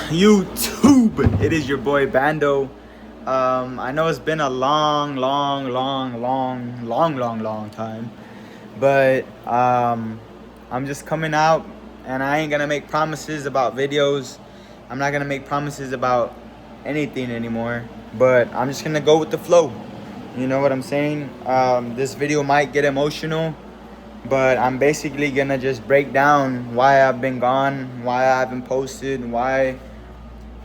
YouTube? It is your boy Bando. I know it's been a long time, but I'm just coming out, and I ain't gonna make promises about videos. I'm not gonna make promises about anything anymore, but I'm just gonna go with the flow. You know what I'm saying? This video might get emotional, but I'm basically gonna just break down why I've been gone, why I haven't posted, why,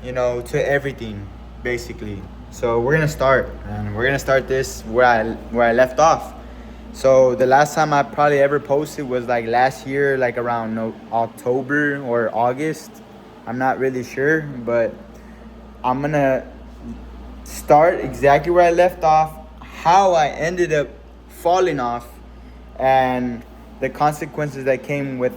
to everything, basically. So we're gonna start, and we're gonna start this where I left off. So the last time I probably ever posted was like last year, like around October or August. I'm not really sure, but I'm gonna start exactly where I left off, how I ended up falling off, and the consequences that came with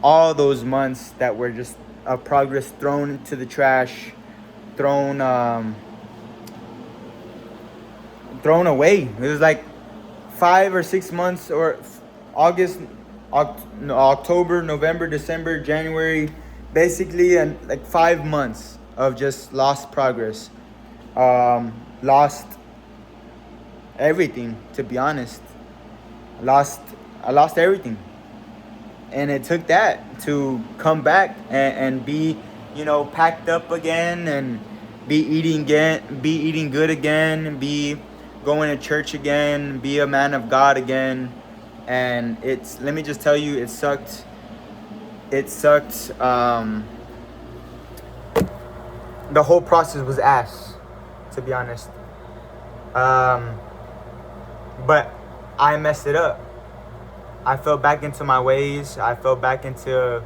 all those months that were just of progress thrown to the trash, thrown thrown away. It was like 5 or 6 months, or August, October, November, December, January, basically, and like 5 months of just lost progress, lost everything. To be honest, I lost everything, and it took that to come back and be, packed up again, and be eating good again, be going to church again, be a man of God again. And let me just tell you, it sucked. It sucked. The whole process was ass, to be honest. But I messed it up. I fell back into my ways. I fell back into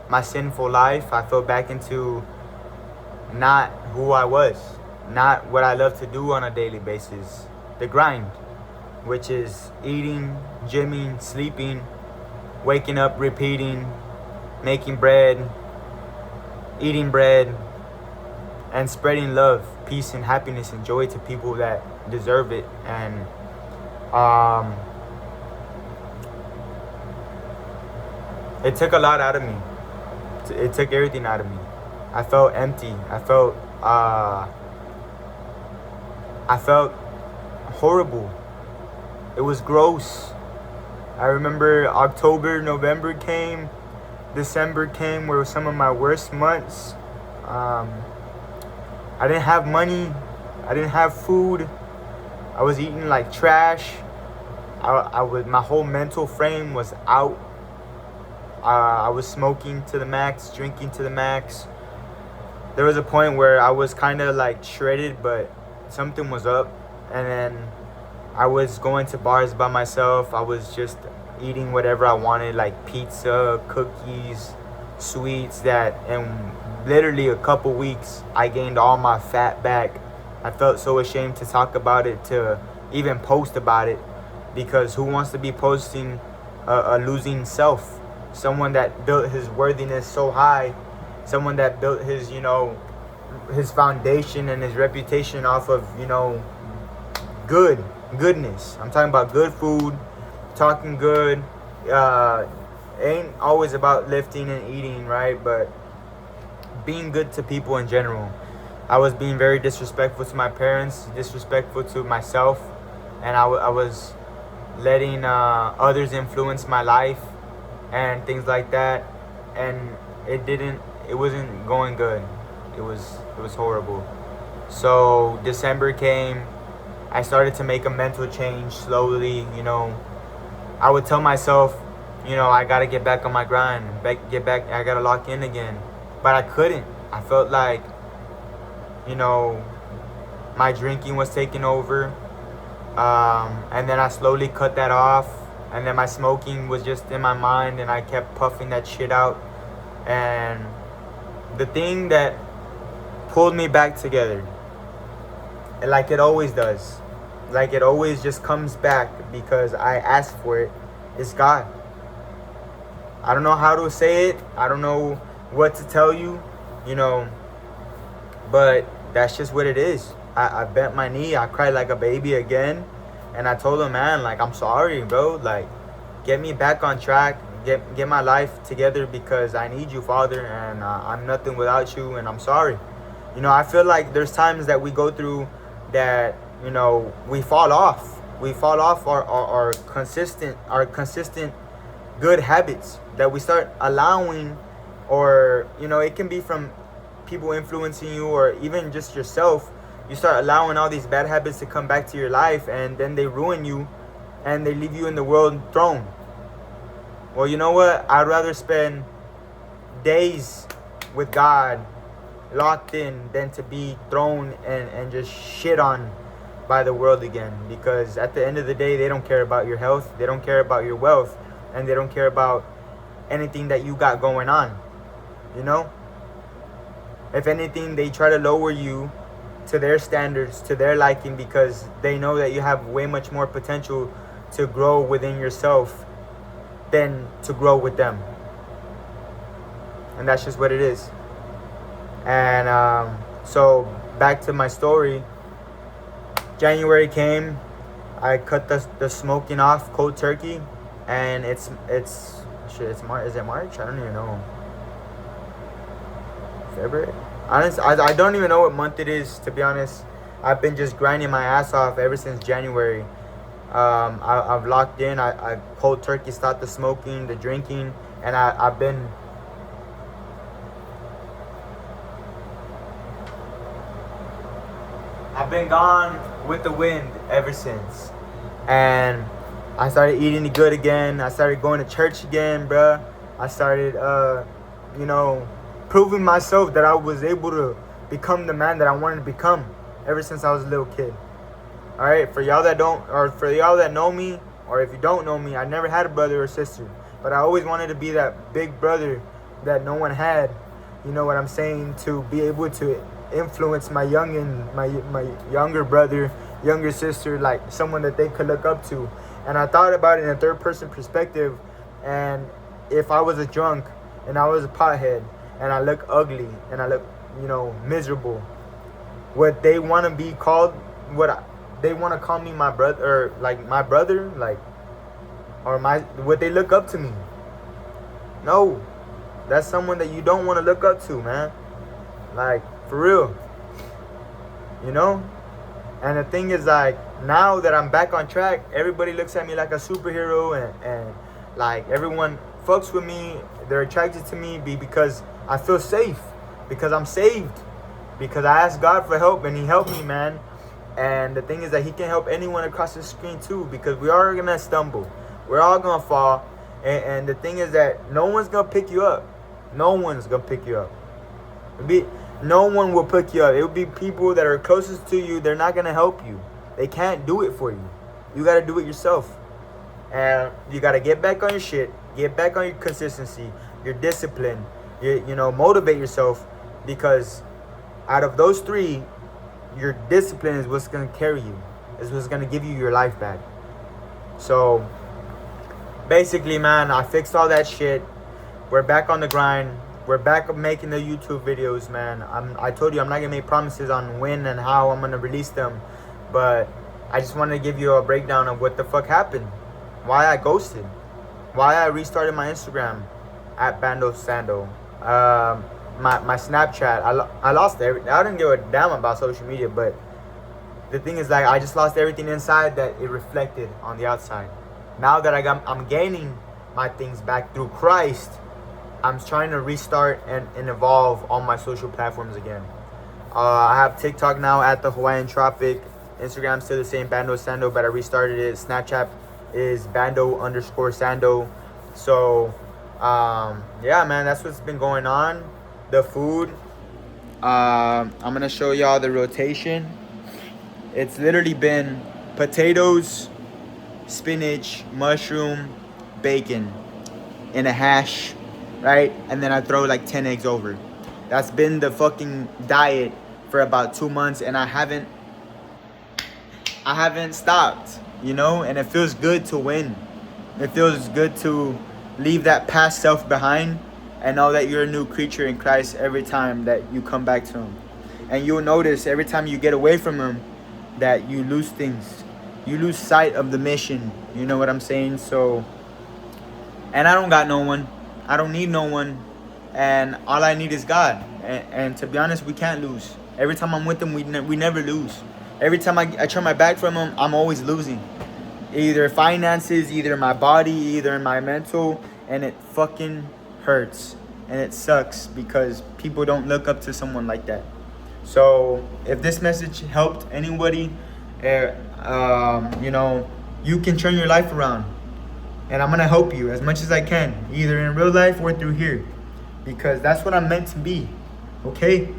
my sinful life. I fell back into not who I was, not what I love to do on a daily basis. The grind, which is eating, gymming, sleeping, waking up, repeating, making bread, eating bread, and spreading love, peace, and happiness and joy to people that deserve it. And it took a lot out of me. It took everything out of me. I felt empty. I felt horrible. It was gross. I remember October, November came, December came, were some of my worst months. I didn't have money. I didn't have food. I was eating like trash. My whole mental frame was out. I was smoking to the max, drinking to the max. There was a point where I was kind of like shredded, but something was up. And then I was going to bars by myself. I was just eating whatever I wanted, like pizza, cookies, sweets. That in literally a couple weeks, I gained all my fat back. I felt so ashamed to talk about it, to even post about it, because who wants to be posting a losing self? Someone that built his worthiness so high, someone that built his, his foundation and his reputation off of, goodness. I'm talking about good food, talking good. Ain't always about lifting and eating, right? But being good to people in general. I was being very disrespectful to my parents, disrespectful to myself, and I was letting others influence my life and things like that, and it wasn't going good. It was horrible. So December came. I started to make a mental change slowly. I would tell myself, I gotta get back on my grind, get back. I gotta lock in again, but I couldn't. I felt like, my drinking was taking over, and then I slowly cut that off. And then my smoking was just in my mind, and I kept puffing that shit out. And the thing that pulled me back together, like it always does, like it always just comes back because I asked for it, is God. I don't know how to say it. I don't know what to tell you, but that's just what it is. I bent my knee. I cried like a baby again. And I told him, man, like, I'm sorry, bro. Like, get me back on track. get my life together because I need you, Father, and I'm nothing without you, and I'm sorry. I feel like there's times that we go through that, we fall off. We fall off our consistent good habits that we start allowing, or, it can be from people influencing you or even just yourself. You start allowing all these bad habits to come back to your life, and then they ruin you and they leave you in the world thrown. Well, you know what? I'd rather spend days with God locked in than to be thrown and just shit on by the world again. Because at the end of the day, they don't care about your health, they don't care about your wealth, and they don't care about anything that you got going on. If anything, they try to lower you to their standards, to their liking, because they know that you have way much more potential to grow within yourself than to grow with them. And that's just what it is. And so back to my story. January came, I cut the smoking off cold turkey, and it's March. Is it March? I don't even know. February? Honestly, I don't even know what month it is, to be honest. I've been just grinding my ass off ever since January. I've locked in. I cold turkey stopped the smoking, the drinking, and I've been gone with the wind ever since. And I started eating good again. I started going to church again, bruh. I started, proving myself that I was able to become the man that I wanted to become ever since I was a little kid. All right, for y'all that know me, or if you don't know me, I never had a brother or sister, but I always wanted to be that big brother that no one had. You know what I'm saying? To be able to influence my younger brother, younger sister, like someone that they could look up to. And I thought about it in a third person perspective. And if I was a drunk and I was a pothead and I look ugly and I look, miserable, what they want to be called, they want to call me my brother, or like my brother, like, or what they look up to me. No, that's someone that you don't want to look up to, man. Like, for real. And the thing is, like, now that I'm back on track, everybody looks at me like a superhero, and like everyone fucks with me. They're attracted to me because I feel safe, because I'm saved, because I asked God for help and He helped me, man. And the thing is that He can help anyone across the screen too, because we are gonna stumble, we're all gonna fall, and the thing is that no one's gonna pick you up. No one's gonna pick you up. No one will pick you up. It will be people that are closest to you. They're not gonna help you. They can't do it for you. You gotta do it yourself. And you gotta get back on your shit. Get back on your consistency, your discipline. Motivate yourself, because out of those three, your discipline is what's gonna carry you. Is what's gonna give you your life back. So basically, man, I fixed all that shit. We're back on the grind. We're back up making the YouTube videos, man. I told you I'm not gonna make promises on when and how I'm gonna release them, but I just wanted to give you a breakdown of what the fuck happened, why I ghosted, why I restarted my Instagram at Bando Sando, my Snapchat. I lost everything. I didn't give a damn about social media, but the thing is, like, I just lost everything inside that it reflected on the outside. Now that I'm gaining my things back through Christ, I'm trying to restart and evolve on my social platforms again. I have TikTok now at the Hawaiian Tropic. Instagram still the same, Bando Sando, but I restarted it. Snapchat is Bando_Sando. So, yeah, man, that's what's been going on. The food. I'm going to show y'all the rotation. It's literally been potatoes, spinach, mushroom, bacon, and a hash. Right? And then I throw like 10 eggs over. That's been the fucking diet for about 2 months, and I haven't stopped, and it feels good to win. It feels good to leave that past self behind and know that you're a new creature in Christ every time that you come back to Him. And you'll notice every time you get away from Him that you lose things. You lose sight of the mission. You know what I'm saying? So And I don't got no one. I don't need no one. And all I need is God. And to be honest, we can't lose. Every time I'm with him, we never lose. Every time I turn my back from him, I'm always losing. Either finances, either my body, either in my mental. And it fucking hurts. And it sucks because people don't look up to someone like that. So if this message helped anybody, you know, you can turn your life around. And I'm going to help you as much as I can, either in real life or through here. Because that's what I'm meant to be. Okay?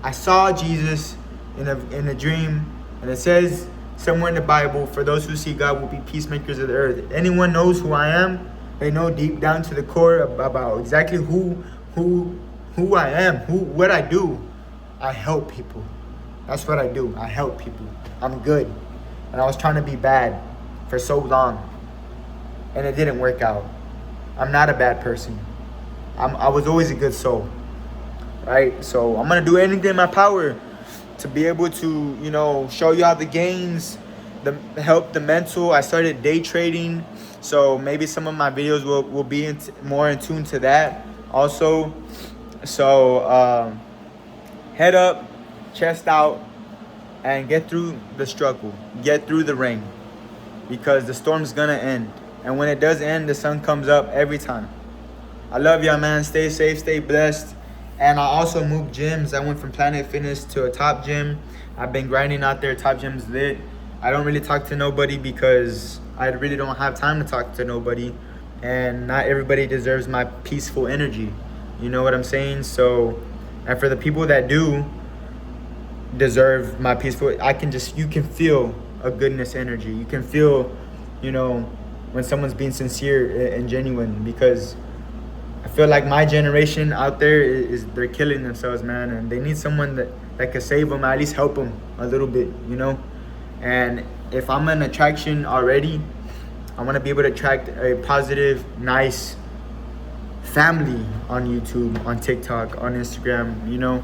I saw Jesus in a dream. And it says somewhere in the Bible, for those who see God will be peacemakers of the earth. If anyone knows who I am, they know deep down to the core about exactly who I am, what I do. I help people. That's what I do. I help people. I'm good. And I was trying to be bad for so long. And it didn't work out. I'm not a bad person. I was always a good soul. Right? So I'm going to do anything in my power to be able to, you know, show you how the gains, help the mental. I started day trading. So maybe some of my videos will be more in tune to that also. So head up, chest out, and get through the struggle. Get through the rain. Because the storm's going to end. And when it does end, the sun comes up every time. I love y'all, man. Stay safe, stay blessed. And I also moved gyms. I went from Planet Fitness to a Top Gym. I've been grinding out there. Top Gym's lit. I don't really talk to nobody because I really don't have time to talk to nobody. And not everybody deserves my peaceful energy. You know what I'm saying? So, and for the people that do deserve my peaceful, you can feel a goodness energy. You can feel, you know, when someone's being sincere and genuine, because I feel like my generation out there they're killing themselves, man, and they need someone that could save them, at least help them a little bit, you know. And if I'm an attraction already, I want to be able to attract a positive, nice family on YouTube, on TikTok, on Instagram, you know,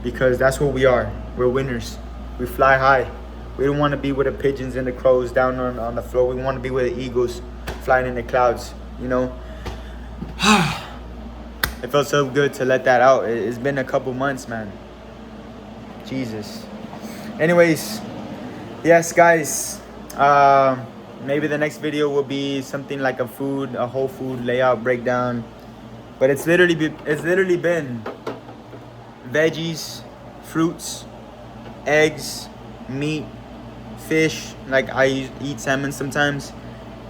because that's what we are. We're winners. We fly high. We don't want to be with the pigeons and the crows down on the floor. We want to be with the eagles flying in the clouds, you know. It felt so good to let that out. It's been a couple months, man. Jesus. Anyways, yes, guys. Maybe the next video will be something like a whole food layout breakdown. But it's literally been veggies, fruits, eggs, meat, fish. Like I eat salmon sometimes,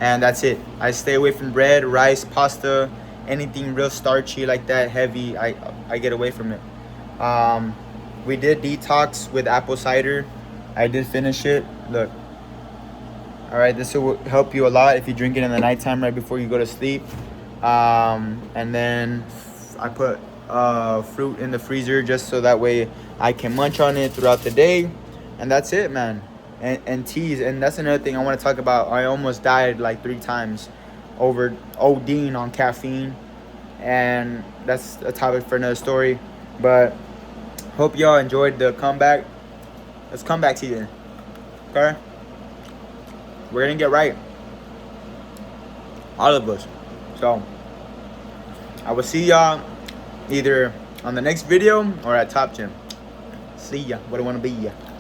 and that's it. I stay away from bread, rice, pasta, anything real starchy like that, heavy. I get away from it. We did detox with apple cider. I did finish it. Look. All right, this will help you a lot if you drink it in the nighttime right before you go to sleep. And then I put fruit in the freezer just so that way I can munch on it throughout the day. And that's it, man. And teas. And that's another thing I want to talk about. I almost died like 3 times over ODing on caffeine. And that's a topic for another story. But hope y'all enjoyed the comeback. Let's come back to you. Okay? We're going to get right. All of us. So, I will see y'all either on the next video or at Top Gym. See ya. What I want to be ya.